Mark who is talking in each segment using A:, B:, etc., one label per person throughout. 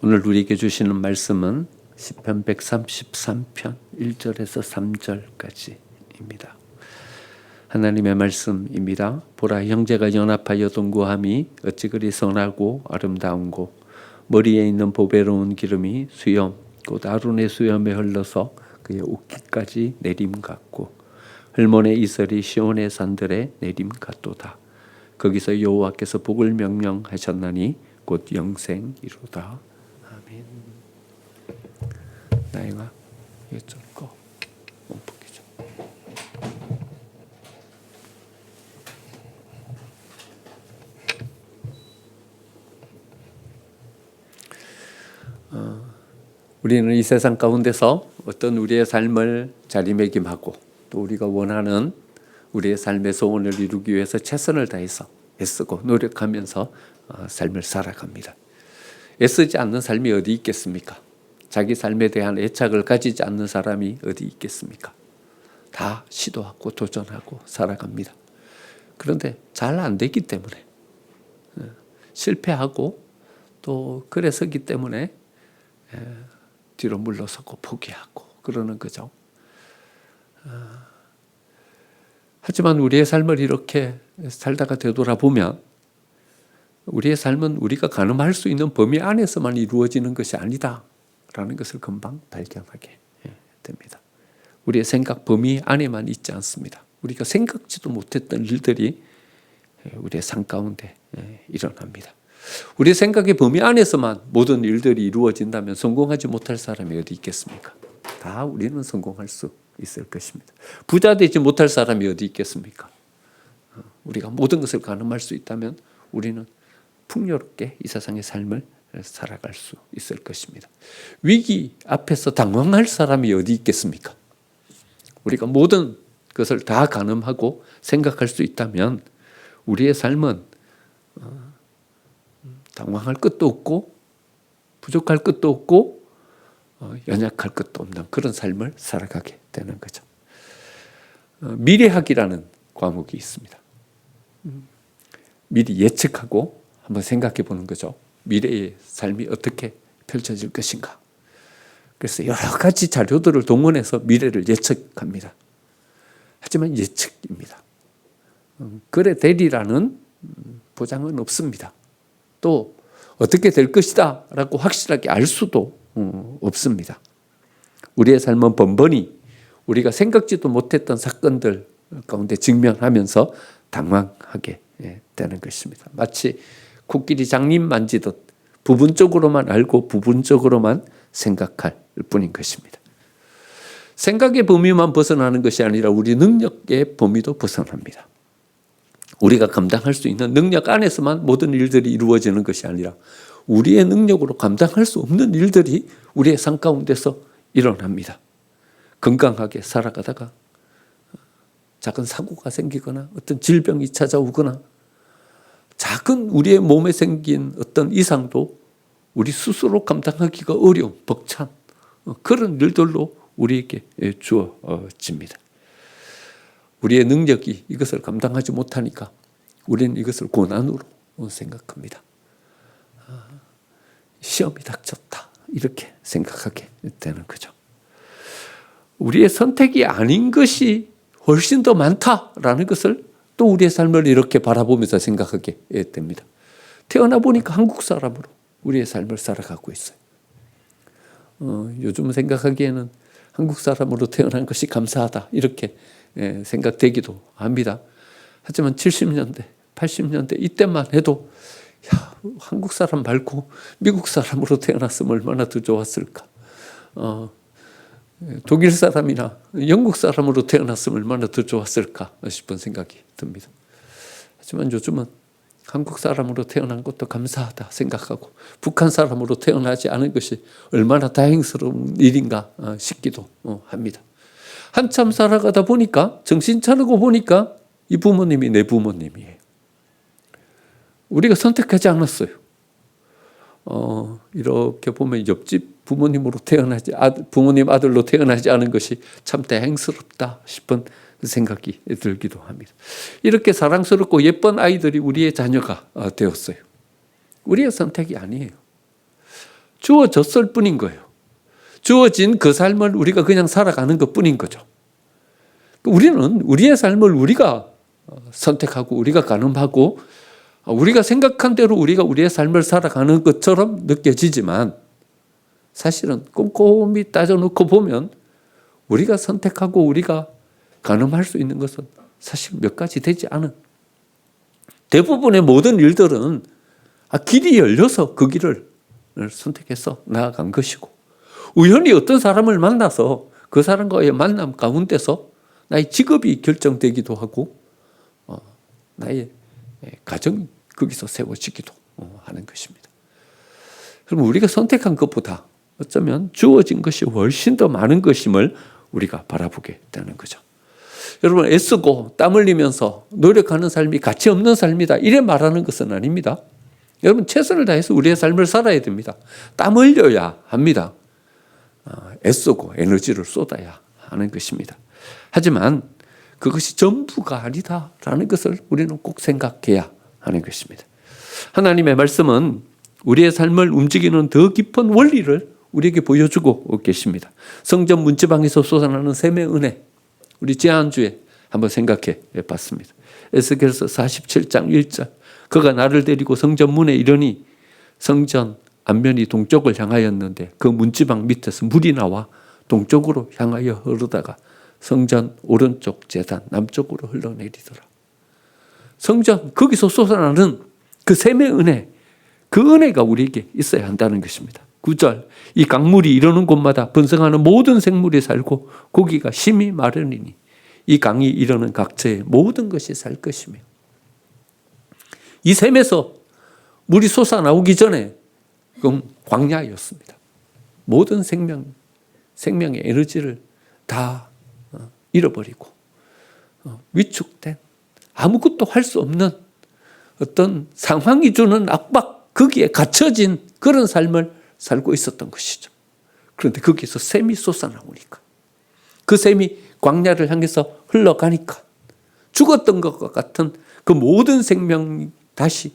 A: 오늘 우리에게 주시는 말씀은 시편 133편 1절에서 3절까지입니다. 하나님의 말씀입니다. 보라, 형제가 연합하여 동거함이 어찌 그리 선하고 아름다운고, 머리에 있는 보배로운 기름이 수염 곧 아론의 수염에 흘러서 그의 옷깃까지 내림 같고, 흘몬의 이슬이 시온의 산들에 내림 같도다. 거기서 여호와께서 복을 명령하셨나니 곧 영생이로다. 아멘. 나이가 이쪽 거 원폭이죠. 우리는 이 세상 가운데서 어떤 우리의 삶을 자리매김하고 또 우리가 원하는 우리의 삶의 소원을 이루기 위해서 최선을 다해서 애쓰고 노력하면서 삶을 살아갑니다. 애쓰지 않는 삶이 어디 있겠습니까? 자기 삶에 대한 애착을 가지지 않는 사람이 어디 있겠습니까? 다 시도하고 도전하고 살아갑니다. 그런데 잘 안 되기 때문에, 실패하고 또 그래서기 때문에 뒤로 물러서고 포기하고 그러는 거죠. 하지만 우리의 삶을 이렇게 살다가 되돌아보면 우리의 삶은 우리가 가늠할 수 있는 범위 안에서만 이루어지는 것이 아니다라는 것을 금방 발견하게 됩니다. 우리의 생각 범위 안에만 있지 않습니다. 우리가 생각지도 못했던 일들이 우리의 삶 가운데 일어납니다. 우리의 생각의 범위 안에서만 모든 일들이 이루어진다면 성공하지 못할 사람이 어디 있겠습니까? 다 우리는 성공할 수 있을 것입니다. 부자 되지 못할 사람이 어디 있겠습니까? 우리가 모든 것을 가늠할 수 있다면 우리는 풍요롭게 이 세상의 삶을 살아갈 수 있을 것입니다. 위기 앞에서 당황할 사람이 어디 있겠습니까? 우리가 모든 것을 다 가늠하고 생각할 수 있다면 우리의 삶은 당황할 것도 없고 부족할 것도 없고 연약할 것도 없는 그런 삶을 살아가게 되는 거죠. 미래학이라는 과목이 있습니다. 미리 예측하고 한번 생각해 보는 거죠. 미래의 삶이 어떻게 펼쳐질 것인가. 그래서 여러 가지 자료들을 동원해서 미래를 예측합니다. 하지만 예측입니다. 그래 되리라는 보장은 없습니다. 또 어떻게 될 것이다 라고 확실하게 알 수도 없습니다. 우리의 삶은 번번이 우리가 생각지도 못했던 사건들 가운데 직면하면서 당황하게 되는 것입니다. 마치 코끼리 장님 만지듯 부분적으로만 알고 부분적으로만 생각할 뿐인 것입니다. 생각의 범위만 벗어나는 것이 아니라 우리 능력의 범위도 벗어납니다. 우리가 감당할 수 있는 능력 안에서만 모든 일들이 이루어지는 것이 아니라 우리의 능력으로 감당할 수 없는 일들이 우리의 삶 가운데서 일어납니다. 건강하게 살아가다가 작은 사고가 생기거나 어떤 질병이 찾아오거나 작은 우리의 몸에 생긴 어떤 이상도 우리 스스로 감당하기가 어려운 벅찬 그런 일들로 우리에게 주어집니다. 우리의 능력이 이것을 감당하지 못하니까 우리는 이것을 고난으로 생각합니다. 시험이 닥쳤다 이렇게 생각하게 되는 거죠. 우리의 선택이 아닌 것이 훨씬 더 많다라는 것을 또 우리의 삶을 이렇게 바라보면서 생각하게 됩니다. 태어나 보니까 한국 사람으로 우리의 삶을 살아가고 있어요. 요즘 생각하기에는 한국 사람으로 태어난 것이 감사하다 이렇게 생각되기도 합니다. 하지만 70년대, 80년대 이때만 해도 한국 사람 말고 미국 사람으로 태어났으면 얼마나 더 좋았을까. 독일 사람이나 영국 사람으로 태어났으면 얼마나 더 좋았을까 싶은 생각이 듭니다. 하지만 요즘은 한국 사람으로 태어난 것도 감사하다 생각하고 북한 사람으로 태어나지 않은 것이 얼마나 다행스러운 일인가 싶기도 합니다. 한참 살아가다 보니까 정신 차리고 보니까 이 부모님이 내 부모님이에요. 우리가 선택하지 않았어요. 이렇게 보면 옆집 부모님으로 태어나지 부모님 아들로 태어나지 않은 것이 참 다행스럽다 싶은 생각이 들기도 합니다. 이렇게 사랑스럽고 예쁜 아이들이 우리의 자녀가 되었어요. 우리의 선택이 아니에요. 주어졌을 뿐인 거예요. 주어진 그 삶을 우리가 그냥 살아가는 것 뿐인 거죠. 우리는 우리의 삶을 우리가 선택하고 우리가 가늠하고 우리가 생각한 대로 우리가 우리의 삶을 살아가는 것처럼 느껴지지만 사실은 꼼꼼히 따져놓고 보면 우리가 선택하고 우리가 가늠할 수 있는 것은 사실 몇 가지 되지 않은, 대부분의 모든 일들은 길이 열려서 그 길을 선택해서 나아간 것이고, 우연히 어떤 사람을 만나서 그 사람과의 만남 가운데서 나의 직업이 결정되기도 하고 나의 가정이 거기서 세워지기도 하는 것입니다. 그럼 우리가 선택한 것보다 어쩌면 주어진 것이 훨씬 더 많은 것임을 우리가 바라보게 되는 거죠. 여러분, 애쓰고 땀 흘리면서 노력하는 삶이 가치 없는 삶이다, 이래 말하는 것은 아닙니다. 여러분, 최선을 다해서 우리의 삶을 살아야 됩니다. 땀 흘려야 합니다. 애쓰고 에너지를 쏟아야 하는 것입니다. 하지만 그것이 전부가 아니다라는 것을 우리는 꼭 생각해야 하는 것입니다. 하나님의 말씀은 우리의 삶을 움직이는 더 깊은 원리를 우리에게 보여주고 계십니다. 성전 문지방에서 솟아나는 샘의 은혜, 우리 지난주에 한번 생각해 봤습니다. 에스겔서 47장 1절, 그가 나를 데리고 성전 문에 이르니 성전 앞면이 동쪽을 향하였는데 그 문지방 밑에서 물이 나와 동쪽으로 향하여 흐르다가 성전 오른쪽 제단 남쪽으로 흘러내리더라. 성전, 거기서 솟아나는 그 샘의 은혜, 그 은혜가 우리에게 있어야 한다는 것입니다. 9절, 이 강물이 이르는 곳마다 번성하는 모든 생물이 살고 고기가 심히 마르니니 이 강이 이르는 각처에 모든 것이 살 것이며, 이 샘에서 물이 솟아나오기 전에 그건 광야였습니다. 모든 생명의 에너지를 다 잃어버리고 위축된, 아무것도 할 수 없는 어떤 상황이 주는 압박, 거기에 갇혀진 그런 삶을 살고 있었던 것이죠. 그런데 거기서 샘이 솟아나오니까, 그 샘이 광야를 향해서 흘러가니까 죽었던 것과 같은 그 모든 생명이 다시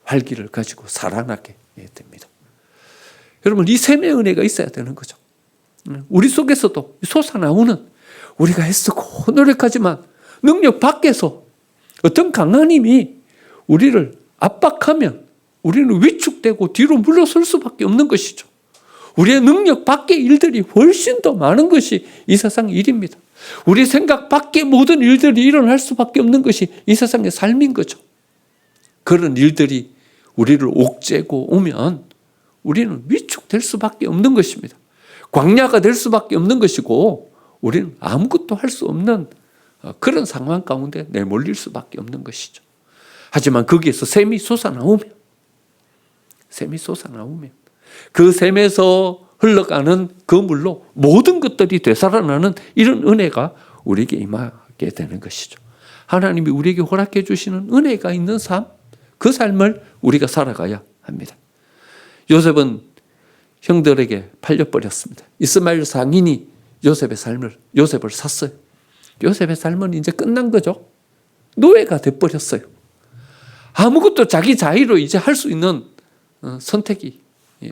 A: 활기를 가지고 살아나게 됩니다. 여러분, 이 샘의 은혜가 있어야 되는 거죠. 우리 속에서도 솟아나오는, 우리가 애쓰고 노력하지만 능력 밖에서 어떤 강한 힘이 우리를 압박하면 우리는 위축되고 뒤로 물러설 수밖에 없는 것이죠. 우리의 능력 밖의 일들이 훨씬 더 많은 것이 이 세상 일입니다. 우리 생각 밖의 모든 일들이 일어날 수밖에 없는 것이 이 세상의 삶인 거죠. 그런 일들이 우리를 옥죄고 오면 우리는 위축될 수밖에 없는 것입니다. 광야가 될 수밖에 없는 것이고 우리는 아무것도 할 수 없는 그런 상황 가운데 내몰릴 수밖에 없는 것이죠. 하지만 거기에서 샘이 솟아나오면 그 샘에서 흘러가는 그 물로 모든 것들이 되살아나는 이런 은혜가 우리에게 임하게 되는 것이죠. 하나님이 우리에게 허락해 주시는 은혜가 있는 삶, 그 삶을 우리가 살아가야 합니다. 요셉은 형들에게 팔려버렸습니다. 이스마엘 상인이 요셉을 샀어요. 요셉의 삶은 이제 끝난 거죠. 노예가 돼버렸어요. 아무것도 자기 자의로 이제 할 수 있는 선택이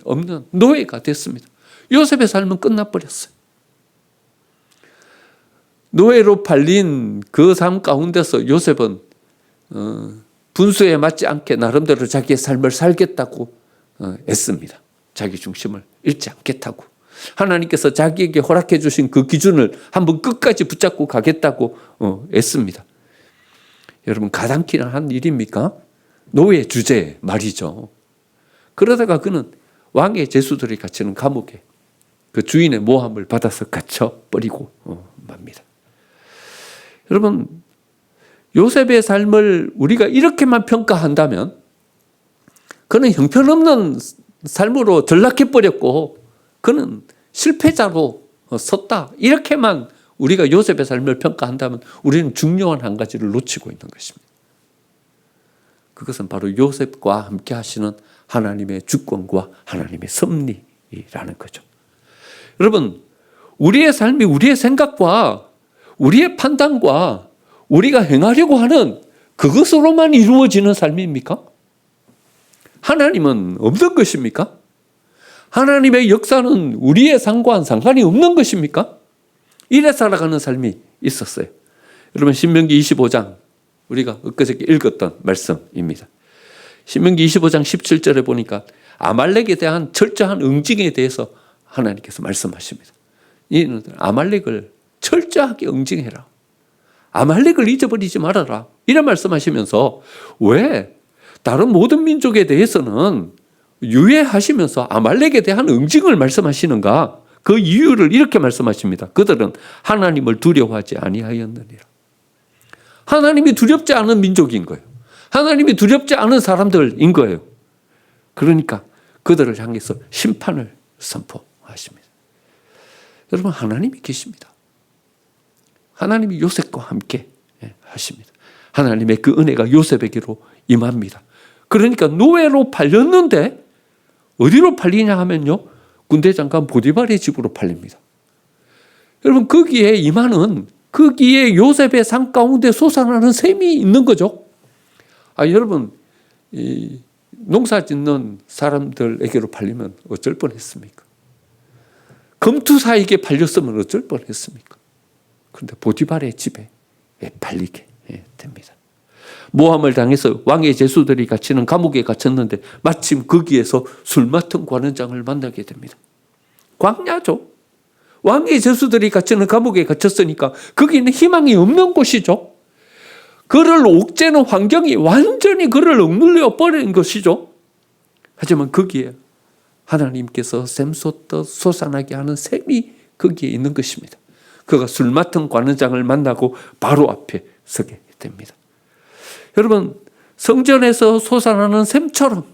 A: 없는 노예가 됐습니다. 요셉의 삶은 끝나버렸어요. 노예로 팔린 그 삶 가운데서 요셉은 분수에 맞지 않게 나름대로 자기의 삶을 살겠다고 애씁니다. 자기 중심을 잃지 않겠다고. 하나님께서 자기에게 허락해 주신 그 기준을 한번 끝까지 붙잡고 가겠다고 애씁니다. 여러분, 가당키나 한 일입니까? 노예 주제 말이죠. 그러다가 그는 왕의 제수들이 갇히는 감옥에 그 주인의 모함을 받아서 갇혀버리고 맙니다. 여러분, 요셉의 삶을 우리가 이렇게만 평가한다면 그는 형편없는 삶으로 전락해버렸고 그는 실패자로 섰다, 이렇게만 우리가 요셉의 삶을 평가한다면 우리는 중요한 한 가지를 놓치고 있는 것입니다. 그것은 바로 요셉과 함께 하시는 하나님의 주권과 하나님의 섭리라는 거죠. 여러분, 우리의 삶이 우리의 생각과 우리의 판단과 우리가 행하려고 하는 그것으로만 이루어지는 삶입니까? 하나님은 없는 것입니까? 하나님의 역사는 우리의 삶과는 상관이 없는 것입니까? 이래 살아가는 삶이 있었어요. 여러분 신명기 25장 우리가 엊그저께 읽었던 말씀입니다. 신명기 25장 17절에 보니까 아말렉에 대한 철저한 응징에 대해서 하나님께서 말씀하십니다. 이는 아말렉을 철저하게 응징해라. 아말렉을 잊어버리지 말아라. 이런 말씀하시면서 왜 다른 모든 민족에 대해서는 유예하시면서 아말렉에 대한 응징을 말씀하시는가? 그 이유를 이렇게 말씀하십니다. 그들은 하나님을 두려워하지 아니하였느니라. 하나님이 두렵지 않은 민족인 거예요. 하나님이 두렵지 않은 사람들인 거예요. 그러니까 그들을 향해서 심판을 선포하십니다. 여러분 하나님이 계십니다. 하나님이 요셉과 함께 하십니다. 하나님의 그 은혜가 요셉에게로 임합니다. 그러니까 노예로 팔렸는데 어디로 팔리냐 하면요. 군대 장관 보디발의 집으로 팔립니다. 여러분 거기에 임하는 거기에 요셉의 상 가운데 솟아나는 샘이 있는 거죠. 여러분 이 농사 짓는 사람들에게로 팔리면 어쩔 뻔했습니까? 검투사에게 팔렸으면 어쩔 뻔했습니까? 그런데 보디발의 집에 팔리게 됩니다. 모함을 당해서 왕의 제수들이 갇히는 감옥에 갇혔는데 마침 거기에서 술 맡은 관원장을 만나게 됩니다. 광야죠. 왕의 제수들이 갇히는 감옥에 갇혔으니까 거기는 희망이 없는 곳이죠. 그를 옥죄는 환경이 완전히 그를 억눌려 버린 것이죠. 하지만 거기에 하나님께서 샘솟듯 솟아나게 하는 샘이 거기에 있는 것입니다. 그가 술 맡은 관원장을 만나고 바로 앞에 서게 됩니다. 여러분 성전에서 솟아나는 샘처럼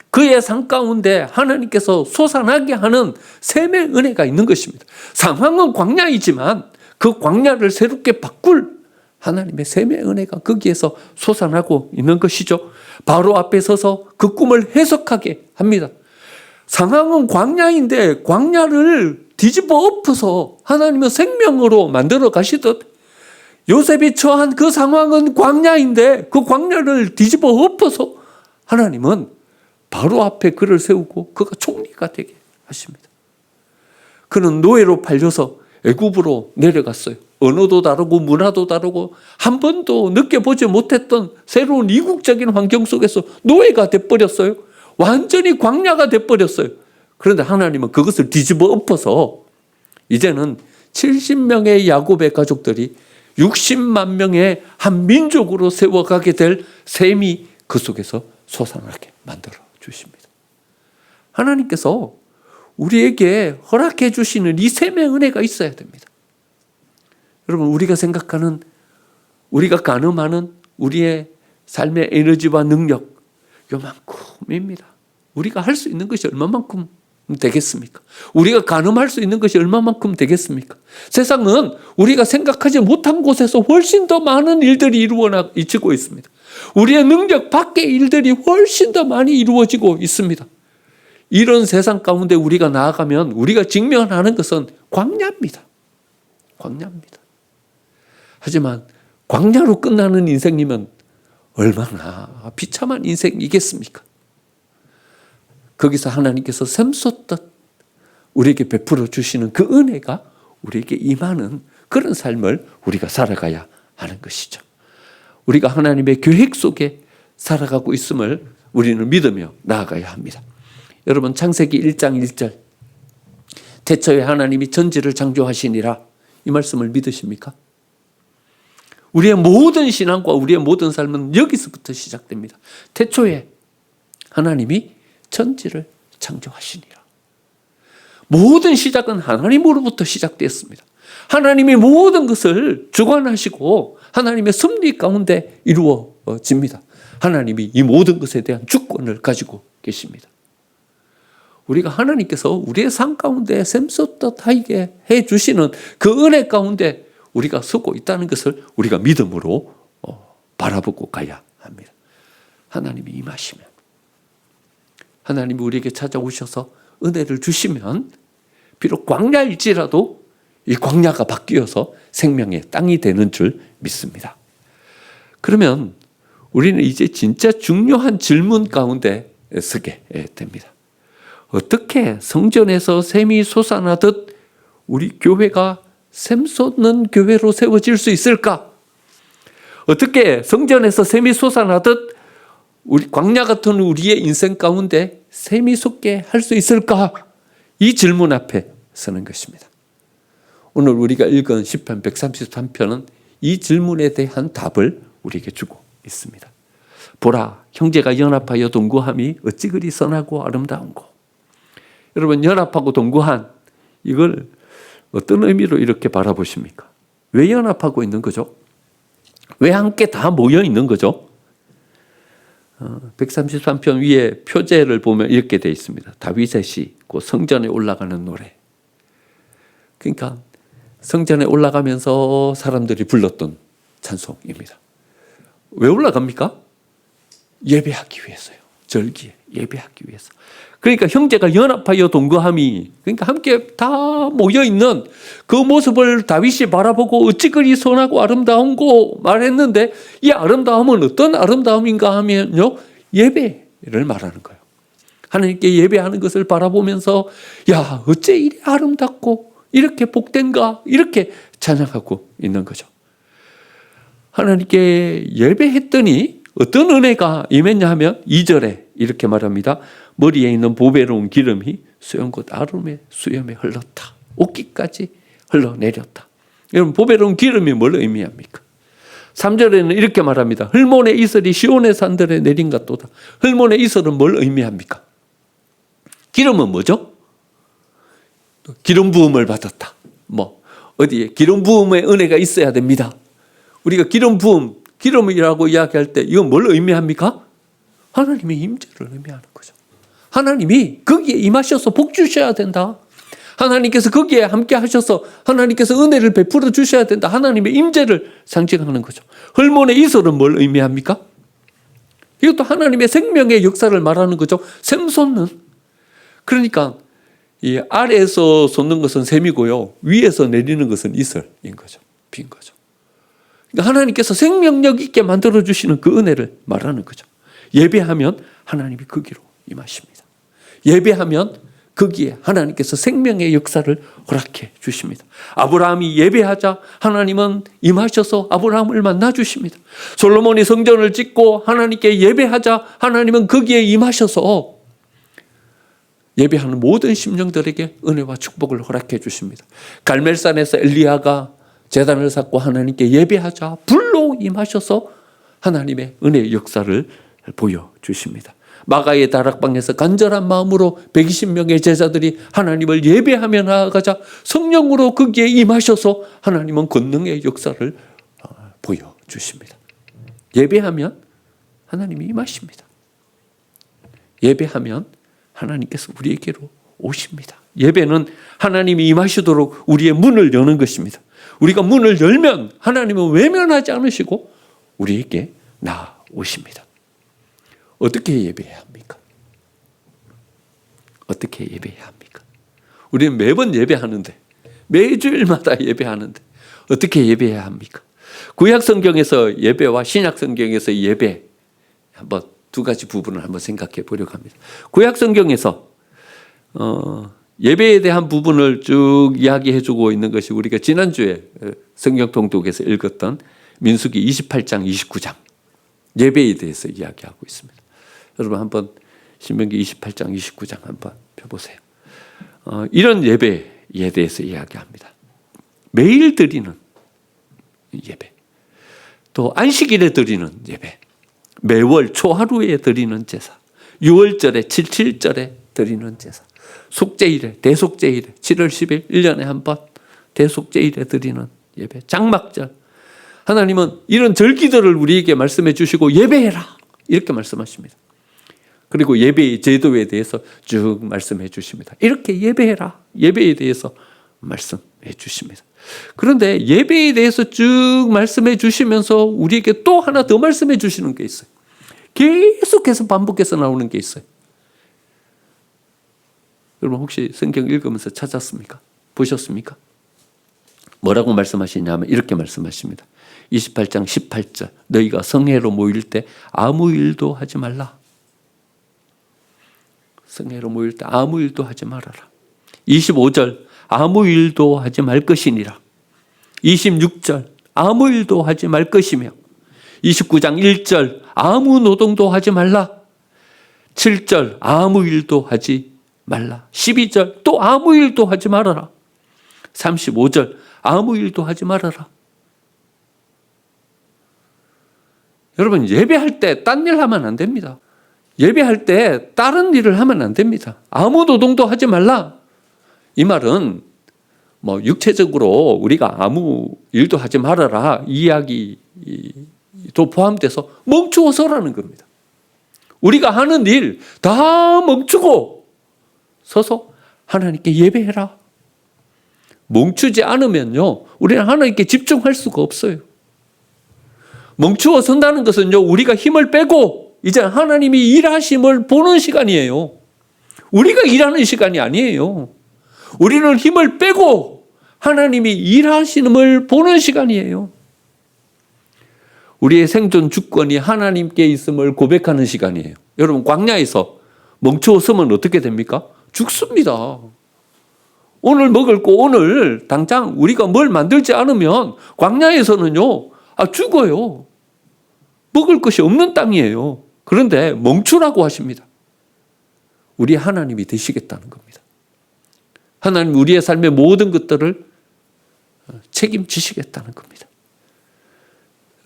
A: 그의 상 가운데 하나님께서 솟아나게 하는 샘의 은혜가 있는 것입니다. 상황은 광야이지만 그 광야를 새롭게 바꿀 하나님의 샘의 은혜가 거기에서 솟아나고 있는 것이죠. 바로 앞에 서서 그 꿈을 해석하게 합니다. 상황은 광야인데 광야를 뒤집어 엎어서 하나님은 생명으로 만들어 가시듯 요셉이 처한 그 상황은 광야인데 그 광야를 뒤집어 엎어서 하나님은 바로 앞에 그를 세우고 그가 총리가 되게 하십니다. 그는 노예로 팔려서 애굽으로 내려갔어요. 언어도 다르고 문화도 다르고 한 번도 느껴보지 못했던 새로운 이국적인 환경 속에서 노예가 돼버렸어요. 완전히 광야가 돼버렸어요. 그런데 하나님은 그것을 뒤집어 엎어서 이제는 70명의 야곱의 가족들이 60만 명의 한 민족으로 세워가게 될 셈이 그 속에서 솟아나게 만들어 주십니다. 하나님께서 우리에게 허락해 주시는 이 셈의 은혜가 있어야 됩니다. 여러분 우리가 생각하는 우리가 가늠하는 우리의 삶의 에너지와 능력 요만큼입니다. 우리가 할 수 있는 것이 얼마만큼 되겠습니까? 우리가 가늠할 수 있는 것이 얼마만큼 되겠습니까? 세상은 우리가 생각하지 못한 곳에서 훨씬 더 많은 일들이 이루어지고 있습니다. 우리의 능력 밖의 일들이 훨씬 더 많이 이루어지고 있습니다. 이런 세상 가운데 우리가 나아가면 우리가 직면하는 것은 광야입니다. 광야입니다. 하지만 광야로 끝나는 인생이면 얼마나 비참한 인생이겠습니까? 거기서 하나님께서 샘솟듯 우리에게 베풀어 주시는 그 은혜가 우리에게 임하는 그런 삶을 우리가 살아가야 하는 것이죠. 우리가 하나님의 계획 속에 살아가고 있음을 우리는 믿으며 나아가야 합니다. 여러분 창세기 1장 1절 태초에 하나님이 천지를 창조하시니라 이 말씀을 믿으십니까? 우리의 모든 신앙과 우리의 모든 삶은 여기서부터 시작됩니다. 태초에 하나님이 천지를 창조하시니라. 모든 시작은 하나님으로부터 시작되었습니다. 하나님이 모든 것을 주관하시고 하나님의 섭리 가운데 이루어집니다. 하나님이 이 모든 것에 대한 주권을 가지고 계십니다. 우리가 하나님께서 우리의 삶 가운데 샘솟듯하게 해주시는 그 은혜 가운데 우리가 서고 있다는 것을 우리가 믿음으로 바라보고 가야 합니다. 하나님이 임하시면 하나님이 우리에게 찾아오셔서 은혜를 주시면 비록 광야일지라도 이 광야가 바뀌어서 생명의 땅이 되는 줄 믿습니다. 그러면 우리는 이제 진짜 중요한 질문 가운데 서게 됩니다. 어떻게 성전에서 샘이 솟아나듯 우리 교회가 샘 솟는 교회로 세워질 수 있을까? 어떻게 성전에서 샘이 솟아나듯 우리 광야 같은 우리의 인생 가운데 샘이 솟게 할 수 있을까? 이 질문 앞에 서는 것입니다. 오늘 우리가 읽은 시편 133편은 이 질문에 대한 답을 우리에게 주고 있습니다. 보라, 형제가 연합하여 동거함이 어찌 그리 선하고 아름다운고. 여러분, 연합하고 동거한 이걸 어떤 의미로 이렇게 바라보십니까? 왜 연합하고 있는 거죠? 왜 함께 다 모여 있는 거죠? 133편 위에 표제를 보면 이렇게 되어 있습니다. 다윗의 시, 그 성전에 올라가는 노래. 그러니까 성전에 올라가면서 사람들이 불렀던 찬송입니다. 왜 올라갑니까? 예배하기 위해서요. 절기에 예배하기 위해서. 그러니까 형제가 연합하여 동거함이, 그러니까 함께 다 모여있는 그 모습을 다윗이 바라보고 어찌 그리 선하고 아름다운고 말했는데, 이 아름다움은 어떤 아름다움인가 하면요, 예배를 말하는 거예요. 하나님께 예배하는 것을 바라보면서 야, 어째 이리 아름답고 이렇게 복된가, 이렇게 찬양하고 있는 거죠. 하나님께 예배했더니 어떤 은혜가 임했냐 하면 2절에 이렇게 말합니다. 머리에 있는 보배로운 기름이 수염곧 아름의 수염에 흘렀다. 옷깃까지 흘러내렸다. 여러분, 보배로운 기름이 뭘 의미합니까? 3절에는 이렇게 말합니다. 헐몬의 이슬이 시온의 산들에 내린 같도다. 헐몬의 이슬은 뭘 의미합니까? 기름은 뭐죠? 기름 부음을 받았다. 어디에 기름 부음의 은혜가 있어야 됩니다. 우리가 기름 부음, 기름이라고 이야기할 때 이건 뭘 의미합니까? 하나님의 임재를 의미하는 거죠. 하나님이 거기에 임하셔서 복 주셔야 된다. 하나님께서 거기에 함께 하셔서 하나님께서 은혜를 베풀어 주셔야 된다. 하나님의 임재를 상징하는 거죠. 헐몬의 이슬은 뭘 의미합니까? 이것도 하나님의 생명의 역사를 말하는 거죠. 샘 솟는. 그러니까 이 아래에서 솟는 것은 샘이고요, 위에서 내리는 것은 이슬인 거죠. 빈 거죠. 그러니까 하나님께서 생명력 있게 만들어 주시는 그 은혜를 말하는 거죠. 예배하면 하나님이 거기로 임하십니다. 예배하면 거기에 하나님께서 생명의 역사를 허락해 주십니다. 아브라함이 예배하자 하나님은 임하셔서 아브라함을 만나 주십니다. 솔로몬이 성전을 짓고 하나님께 예배하자 하나님은 거기에 임하셔서 예배하는 모든 심령들에게 은혜와 축복을 허락해 주십니다. 갈멜산에서 엘리야가 제단을 쌓고 하나님께 예배하자 불로 임하셔서 하나님의 은혜의 역사를 보여주십니다. 마가의 다락방에서 간절한 마음으로 120명의 제자들이 하나님을 예배하며 나아가자 성령으로 거기에 임하셔서 하나님은 권능의 역사를 보여주십니다. 예배하면 하나님이 임하십니다. 예배하면 하나님께서 우리에게로 오십니다. 예배는 하나님이 임하시도록 우리의 문을 여는 것입니다. 우리가 문을 열면 하나님은 외면하지 않으시고 우리에게 나오십니다. 어떻게 예배해야 합니까? 어떻게 예배해야 합니까? 우리는 매번 예배하는데, 매주일마다 예배하는데 어떻게 예배해야 합니까? 구약 성경에서 예배와 신약 성경에서 예배, 한번 두 가지 부분을 한번 생각해 보려고 합니다. 구약 성경에서 예배에 대한 부분을 쭉 이야기해 주고 있는 것이 우리가 지난주에 성경 통독에서 읽었던 민수기 28장 29장 예배에 대해서 이야기하고 있습니다. 여러분 한번 신명기 28장 29장 한번 펴보세요. 이런 예배에 대해서 이야기합니다. 매일 드리는 예배, 또 안식일에 드리는 예배, 매월 초하루에 드리는 제사, 6월절에 77절에 드리는 제사, 속죄일에, 대속죄일에 7월 10일 1년에 한 번 대속죄일에 드리는 예배, 장막절. 하나님은 이런 절기들을 우리에게 말씀해 주시고 예배해라 이렇게 말씀하십니다. 그리고 예배의 제도에 대해서 쭉 말씀해 주십니다. 이렇게 예배해라, 예배에 대해서 말씀해 주십니다. 그런데 예배에 대해서 쭉 말씀해 주시면서 우리에게 또 하나 더 말씀해 주시는 게 있어요. 계속해서 반복해서 나오는 게 있어요. 여러분 혹시 성경 읽으면서 찾았습니까? 보셨습니까? 뭐라고 말씀하시냐면 이렇게 말씀하십니다. 28장 18절 너희가 성회로 모일 때 아무 일도 하지 말라. 성회로 모일 때 아무 일도 하지 말아라. 25절 아무 일도 하지 말 것이니라. 26절 아무 일도 하지 말 것이며 29장 1절 아무 노동도 하지 말라. 7절 아무 일도 하지 말라. 12절 또 아무 일도 하지 말아라. 35절 아무 일도 하지 말아라. 여러분 예배할 때 딴 일 하면 안 됩니다. 예배할 때 다른 일을 하면 안 됩니다. 아무 노동도 하지 말라. 이 말은 뭐 육체적으로 우리가 아무 일도 하지 말아라 이 이야기도 포함돼서 멈추어서라는 겁니다. 우리가 하는 일 다 멈추고 서서 하나님께 예배해라. 멈추지 않으면요 우리는 하나님께 집중할 수가 없어요. 멈추어 선다는 것은요 우리가 힘을 빼고 이제 하나님이 일하심을 보는 시간이에요. 우리가 일하는 시간이 아니에요. 우리는 힘을 빼고 하나님이 일하시는 보는 시간이에요. 우리의 생존 주권이 하나님께 있음을 고백하는 시간이에요. 여러분 광야에서 멈추어 서면 어떻게 됩니까? 죽습니다. 오늘 먹을 거 오늘 당장 우리가 뭘 만들지 않으면 광야에서는요 죽어요. 먹을 것이 없는 땅이에요. 그런데 멈추라고 하십니다. 우리 하나님이 되시겠다는 겁니다. 하나님 우리의 삶의 모든 것들을 책임지시겠다는 겁니다.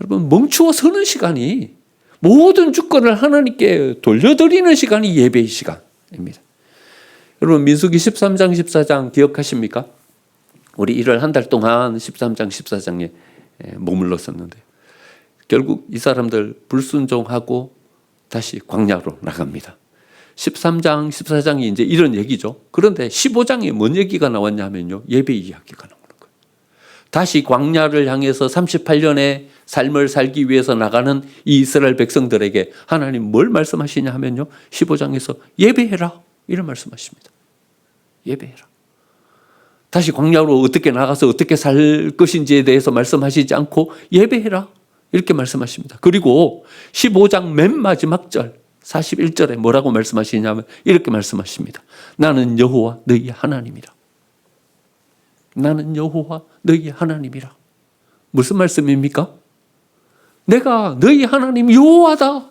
A: 여러분 멈추어 서는 시간이 모든 주권을 하나님께 돌려드리는 시간이 예배의 시간입니다. 여러분 민수기 13장 14장 기억하십니까? 우리 1월 한 달 동안 13장 14장에 머물렀었는데 결국 이 사람들 불순종하고 다시 광야로 나갑니다. 13장 14장이 이제 이런 얘기죠. 그런데 15장에 뭔 얘기가 나왔냐면요 예배 이야기가 나오는 거예요. 다시 광야를 향해서 38년의 삶을 살기 위해서 나가는 이 이스라엘 백성들에게 하나님 뭘 말씀하시냐 하면요 15장에서 예배해라 이런 말씀하십니다. 예배해라. 다시 광야로 어떻게 나가서 어떻게 살 것인지에 대해서 말씀하시지 않고 예배해라 이렇게 말씀하십니다. 그리고 15장 맨 마지막 절 41절에 뭐라고 말씀하시냐면 이렇게 말씀하십니다. 나는 여호와 너희 하나님이라. 나는 여호와 너희 하나님이라. 무슨 말씀입니까? 내가 너희 하나님 여호와다.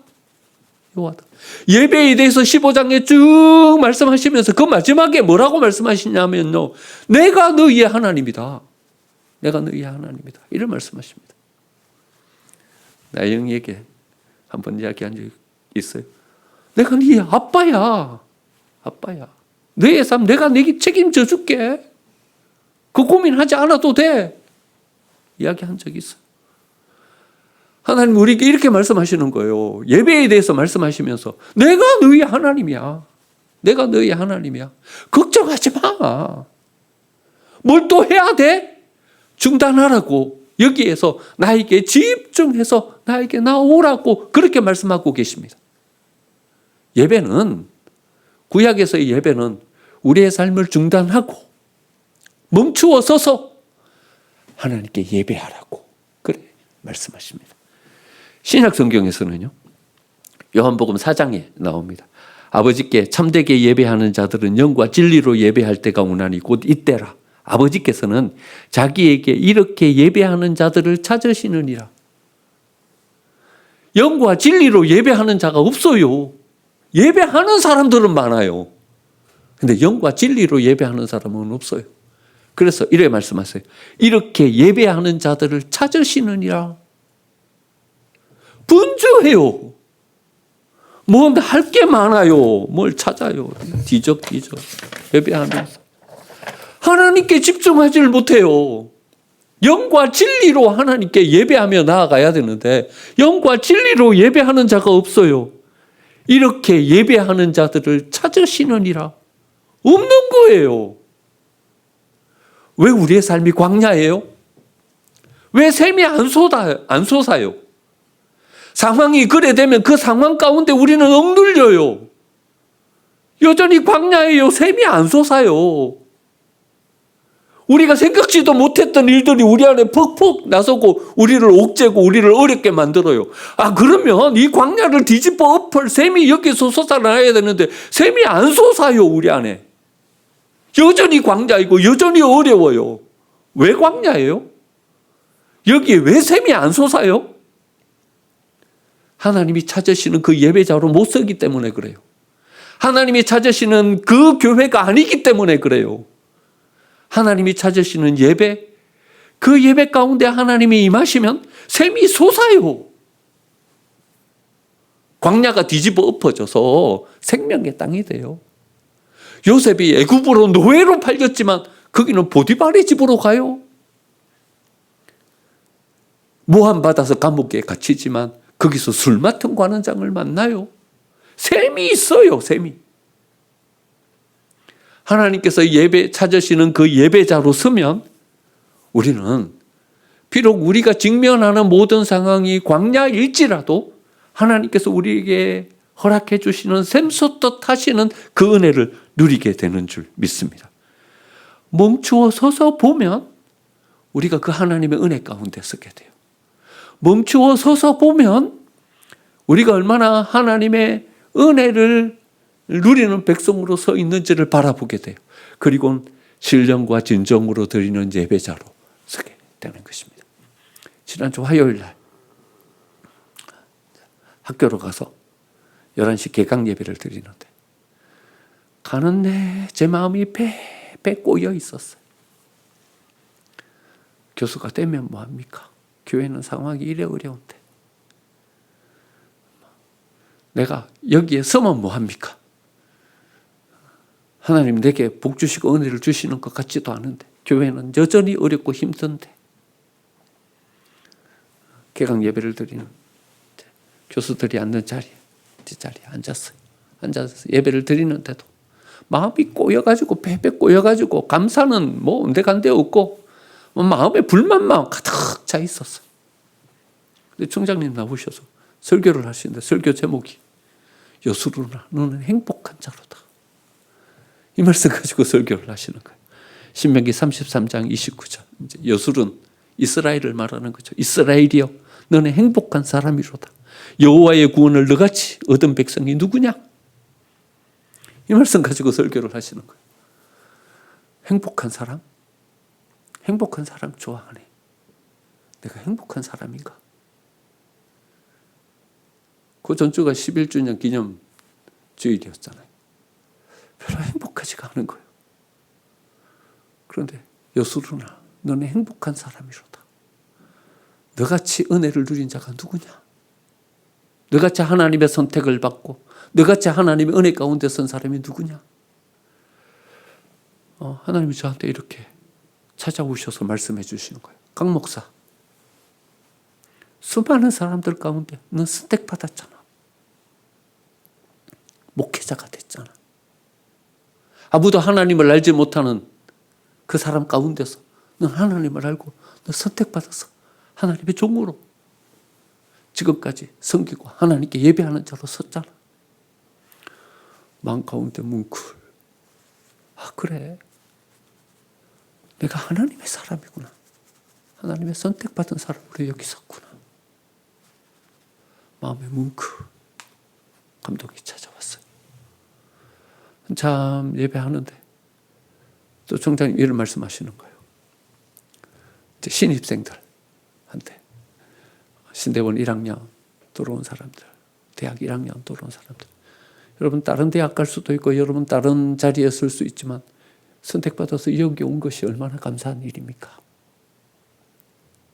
A: 여호와다. 예배에 대해서 15장에 쭉 말씀하시면서 그 마지막에 뭐라고 말씀하시냐면요. 내가 너희의 하나님이다. 내가 너희의 하나님이다. 이런 말씀하십니다. 나영이에게 한번 이야기한 적이 있어요. 내가 네 아빠야. 아빠야. 너의 삶 내가 내게 책임져 줄게. 그 고민하지 않아도 돼. 이야기한 적이 있어요. 하나님 우리에게 이렇게 말씀하시는 거예요. 예배에 대해서 말씀하시면서 내가 너희 하나님이야. 내가 너희 하나님이야. 걱정하지 마. 뭘 또 해야 돼? 중단하라고. 여기에서 나에게 집중해서 나에게 나오라고 그렇게 말씀하고 계십니다. 예배는 구약에서의 예배는 우리의 삶을 중단하고 멈추어 서서 하나님께 예배하라고 그래 말씀하십니다. 신약 성경에서는요. 요한복음 4장에 나옵니다. 아버지께 참되게 예배하는 자들은 영과 진리로 예배할 때가 오나니 곧 이때라. 아버지께서는 자기에게 이렇게 예배하는 자들을 찾으시느니라. 영과 진리로 예배하는 자가 없어요. 예배하는 사람들은 많아요. 근데 영과 진리로 예배하는 사람은 없어요. 그래서 이렇게 말씀하세요. 이렇게 예배하는 자들을 찾으시느니라. 분주해요. 뭔가 할 게 많아요. 뭘 찾아요. 뒤적뒤적 예배하면서. 하나님께 집중하지를 못해요. 영과 진리로 하나님께 예배하며 나아가야 되는데 영과 진리로 예배하는 자가 없어요. 이렇게 예배하는 자들을 찾으시느니라. 없는 거예요. 왜 우리의 삶이 광야예요? 왜 샘이 안 솟아요? 상황이 그래 되면 그 상황 가운데 우리는 억눌려요. 여전히 광야예요. 샘이 안 솟아요. 우리가 생각지도 못했던 일들이 우리 안에 퍽퍽 나서고 우리를 옥죄고 우리를 어렵게 만들어요. 그러면 이 광야를 뒤집어 엎을 샘이 여기서 솟아나야 되는데 샘이 안 솟아요, 우리 안에. 여전히 광야이고 여전히 어려워요. 왜 광야예요? 여기에 왜 샘이 안 솟아요? 하나님이 찾으시는 그 예배자로 못 서기 때문에 그래요. 하나님이 찾으시는 그 교회가 아니기 때문에 그래요. 하나님이 찾으시는 예배, 그 예배 가운데 하나님이 임하시면 샘이 솟아요. 광야가 뒤집어 엎어져서 생명의 땅이 돼요. 요셉이 애굽으로 노예로 팔렸지만 거기는 보디발의 집으로 가요. 모함받아서 감옥에 갇히지만 거기서 술 맡은 관원장을 만나요. 샘이 있어요, 샘이. 하나님께서 예배 찾으시는 그 예배자로 서면 우리는 비록 우리가 직면하는 모든 상황이 광야일지라도 하나님께서 우리에게 허락해 주시는 샘솟듯 하시는 그 은혜를 누리게 되는 줄 믿습니다. 멈추어 서서 보면 우리가 그 하나님의 은혜 가운데 서게 돼요. 멈추어 서서 보면 우리가 얼마나 하나님의 은혜를 누리는 백성으로 서 있는지를 바라보게 돼요. 그리고 신령과 진정으로 드리는 예배자로 서게 되는 것입니다. 지난주 화요일 날 학교로 가서 11시 개강 예배를 드리는데 가는 내 제 마음이 배 꼬여 있었어요. 교수가 되면 뭐합니까? 교회는 상황이 이래 어려운데 내가 여기에 서면 뭐합니까? 하나님 내게 복 주시고 은혜를 주시는 것 같지도 않은데 교회는 여전히 어렵고 힘든데 개강 예배를 드리는 교수들이 앉는 자리에 뒷자리에 앉았어요. 앉아서 예배를 드리는데도 마음이 꼬여가지고 배배 꼬여가지고 감사는 뭐 온데간데 없고 마음에 불만만 가득 차 있었어요. 근데 총장님 나오셔서 설교를 하시는데 설교 제목이 여수루나 너는 행복한 자로다. 이 말씀 가지고 설교를 하시는 거예요. 신명기 33장 29절. 이제 여술은 이스라엘을 말하는 거죠. 이스라엘이여 너는 행복한 사람이로다. 여호와의 구원을 너같이 얻은 백성이 누구냐? 이 말씀 가지고 설교를 하시는 거예요. 행복한 사람? 행복한 사람 좋아하네. 내가 행복한 사람인가? 그 전주가 11주년 기념 주일이었잖아요. 별로 행복하지가 않은 거예요. 그런데 여수루나 너는 행복한 사람이로다. 너같이 은혜를 누린 자가 누구냐? 너같이 하나님의 선택을 받고 너같이 하나님의 은혜 가운데 선 사람이 누구냐? 하나님이 저한테 이렇게 찾아오셔서 말씀해 주시는 거예요. 강 목사, 수많은 사람들 가운데 넌 선택받았잖아. 목회자가 됐잖아. 아무도 하나님을 알지 못하는 그 사람 가운데서 넌 하나님을 알고 넌 선택받아서 하나님의 종으로 지금까지 섬기고 하나님께 예배하는 자로 섰잖아. 마음 가운데 뭉클. 그래. 내가 하나님의 사람이구나. 하나님의 선택받은 사람으로 여기 섰구나. 마음에 뭉클. 감동이 찾아왔어요. 한참 예배하는데 또 총장님 이런 말씀하시는 거예요. 이제 신입생들한테 신대원 1학년 들어온 사람들, 대학 1학년 들어온 사람들, 여러분 다른 대학 갈 수도 있고 여러분 다른 자리에 설 수 있지만 선택받아서 여기 온 것이 얼마나 감사한 일입니까?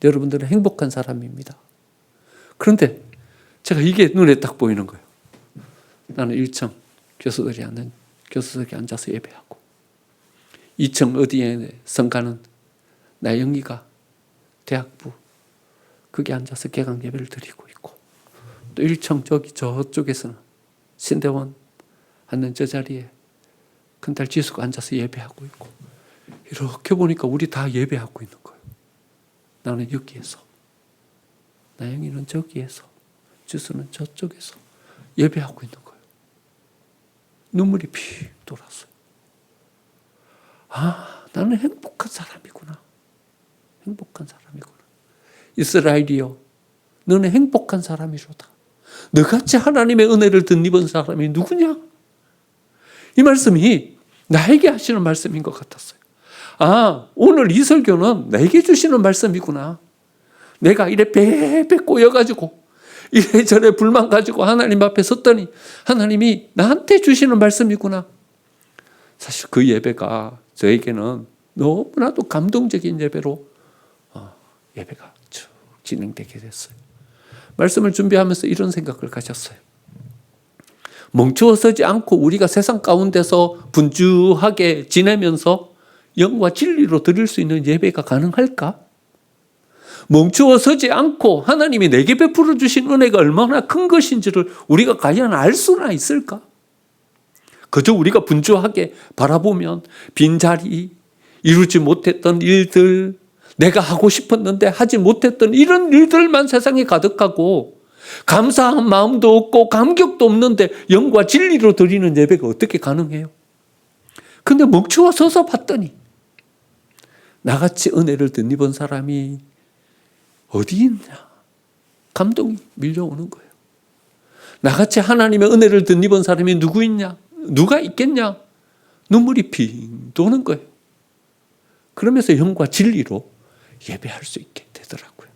A: 여러분들은 행복한 사람입니다. 그런데 제가 이게 눈에 딱 보이는 거예요. 나는 1층 교수들이 앉아서 예배하고 2층 어디에 성가는 나영이가 대학부 거기 앉아서 개강 예배를 드리고 있고 또 1층 저쪽에서는 신대원 앉는 저 자리에 큰딸 지수가 앉아서 예배하고 있고 이렇게 보니까 우리 다 예배하고 있는 거예요. 나는 여기에서 나영이는 저기에서 지수는 저쪽에서 예배하고 있는 거예요. 눈물이 픽 돌았어요. 나는 행복한 사람이구나. 행복한 사람이구나. 이스라엘이여, 너는 행복한 사람이로다. 너같이 하나님의 은혜를 덧입은 사람이 누구냐? 이 말씀이 나에게 하시는 말씀인 것 같았어요. 아, 오늘 이 설교는 나에게 주시는 말씀이구나. 내가 이래 배배 꼬여가지고 이래저래 불만 가지고 하나님 앞에 섰더니 하나님이 나한테 주시는 말씀이구나. 사실 그 예배가 저에게는 너무나도 감동적인 예배로 예배가 쭉 진행되게 됐어요. 말씀을 준비하면서 이런 생각을 가졌어요. 멈추어 서지 않고 우리가 세상 가운데서 분주하게 지내면서 영과 진리로 드릴 수 있는 예배가 가능할까? 멈추어 서지 않고 하나님이 내게 베풀어 주신 은혜가 얼마나 큰 것인지를 우리가 과연 알 수나 있을까? 그저 우리가 분주하게 바라보면 빈자리, 이루지 못했던 일들, 내가 하고 싶었는데 하지 못했던 이런 일들만 세상에 가득하고 감사한 마음도 없고 감격도 없는데 영과 진리로 드리는 예배가 어떻게 가능해요? 근데 멈추어 서서 봤더니 나같이 은혜를 덧입은 사람이 어디 있냐? 감동이 밀려오는 거예요. 나같이 하나님의 은혜를 덧입은 사람이 누구 있냐? 누가 있겠냐? 눈물이 핑 도는 거예요. 그러면서 영과 진리로 예배할 수 있게 되더라고요.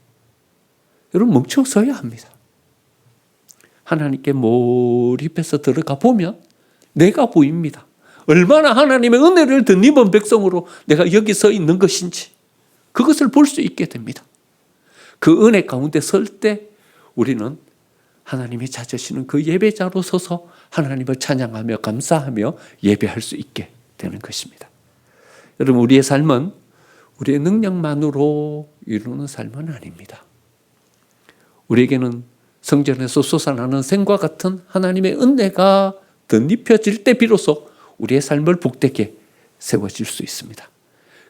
A: 여러분, 멈추어 서야 합니다. 하나님께 몰입해서 들어가 보면 내가 보입니다. 얼마나 하나님의 은혜를 덧입은 백성으로 내가 여기 서 있는 것인지 그것을 볼 수 있게 됩니다. 그 은혜 가운데 설 때 우리는 하나님이 찾으시는 그 예배자로 서서 하나님을 찬양하며 감사하며 예배할 수 있게 되는 것입니다. 여러분, 우리의 삶은 우리의 능력만으로 이루는 삶은 아닙니다. 우리에게는 성전에서 솟아나는 샘과 같은 하나님의 은혜가 덧입혀질 때 비로소 우리의 삶을 복되게 세워질 수 있습니다.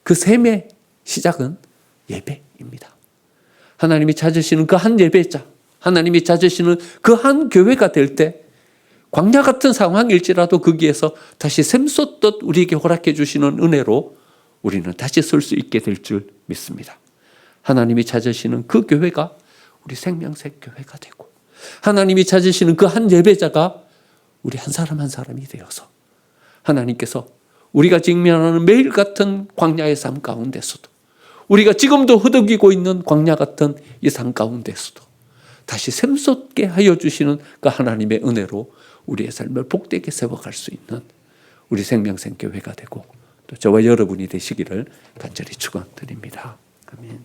A: 그 샘의 시작은 예배입니다. 하나님이 찾으시는 그 한 예배자, 하나님이 찾으시는 그 한 교회가 될 때 광야 같은 상황일지라도 거기에서 다시 샘솟듯 우리에게 허락해 주시는 은혜로 우리는 다시 설 수 있게 될 줄 믿습니다. 하나님이 찾으시는 그 교회가 우리 생명새 교회가 되고 하나님이 찾으시는 그 한 예배자가 우리 한 사람 한 사람이 되어서 하나님께서 우리가 직면하는 매일 같은 광야의 삶 가운데서도 우리가 지금도 허덕이고 있는 광야 같은 이 삶 가운데서도 다시 샘솟게 하여 주시는 그 하나님의 은혜로 우리의 삶을 복되게 세워갈 수 있는 우리 생명새 교회가 되고 또 저와 여러분이 되시기를 간절히 축원드립니다. 아멘.